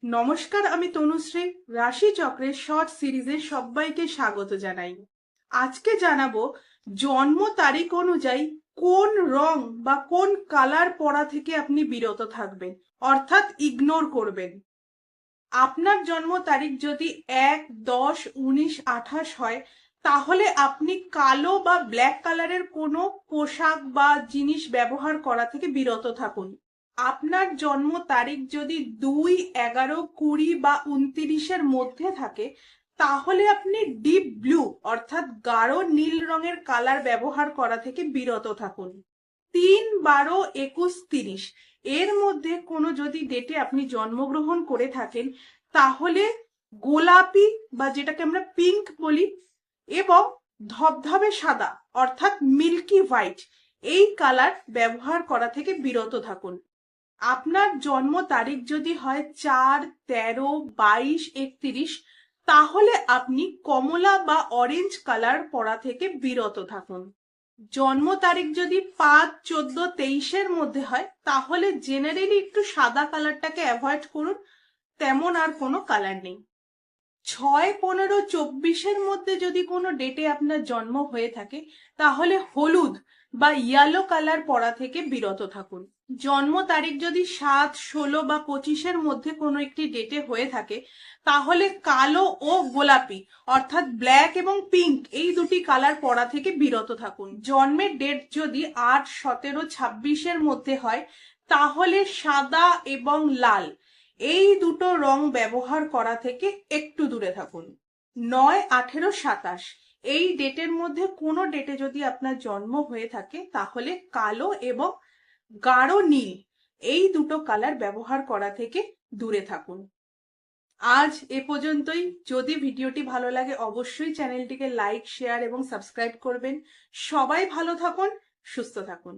নমস্কার, আমি তনুশ্রী। রাশি চক্রের শর্ট সিরিজে সবাইকে স্বাগত জানাই। আজকে জানাবো জন্ম তারিখ অনুযায়ী কোন রং বা কোন কালার পরা থেকে আপনি বিরত থাকবেন, অর্থাৎ ইগনোর করবেন। আপনার জন্ম তারিখ যদি 1, 10, 19, 28 হয়, তাহলে আপনি কালো বা ব্ল্যাক কালারের কোনো পোশাক বা জিনিস ব্যবহার করা থেকে বিরত থাকুন। আপনার জন্ম তারিখ যদি 2, 11, 20 বা 29-এর মধ্যে থাকে, তাহলে আপনি ডিপ ব্লু অর্থাৎ গাঢ় নীল রঙের কালার ব্যবহার করা থেকে বিরত থাকুন। 3, 12, 21, 30 এর মধ্যে কোনো যদি ডেটে আপনি জন্মগ্রহণ করে থাকেন, তাহলে গোলাপি বা যেটাকে আমরা পিঙ্ক বলি এবং ধবধবে সাদা অর্থাৎ মিল্কি হোয়াইট এই কালার ব্যবহার করা থেকে বিরত থাকুন। আপনার জন্ম তারিখ যদি হয় 4, 13, 22, 31, তাহলে আপনি কমলা বা অরেঞ্জ কালার পরা থেকে বিরত থাকুন। জন্ম তারিখ যদি 5, 14, 23-এর মধ্যে হয়, তাহলে জেনারেলি একটু সাদা কালারটাকে অ্যাভয়েড করুন, তেমন আর কোনো কালার নেই। 6, 15, 24-এর মধ্যে যদি কোনো ডেটে আপনার জন্ম হয়ে থাকে, তাহলে হলুদ বা ইয়েলো কালার পরা থেকে বিরত থাকুন। জন্ম তারিখ যদি 7, 16 বা 25-এর মধ্যে কোনো একটি ডেটে হয়ে থাকে, তাহলে কালো ও গোলাপি অর্থাৎ ব্ল্যাক এবং পিঙ্ক এই দুটি কালার পরা থেকে বিরত থাকুন। জন্মের ডেট যদি 8, 17, 26-এর মধ্যে হয়, তাহলে সাদা এবং লাল এই দুটো রং ব্যবহার করা থেকে একটু দূরে থাকুন। 9, 18, 27 এই ডেটের মধ্যে কোনো ডেটে যদি আপনার জন্ম হয়ে থাকে, তাহলে কালো এবং গাঢ় নীল এই দুটো কালার ব্যবহার করা থেকে দূরে থাকুন। আজ এ পর্যন্তই। যদি ভিডিওটি ভালো লাগে, অবশ্যই চ্যানেলটিকে লাইক, শেয়ার এবং সাবস্ক্রাইব করবেন। সবাই ভালো থাকুন, সুস্থ থাকুন।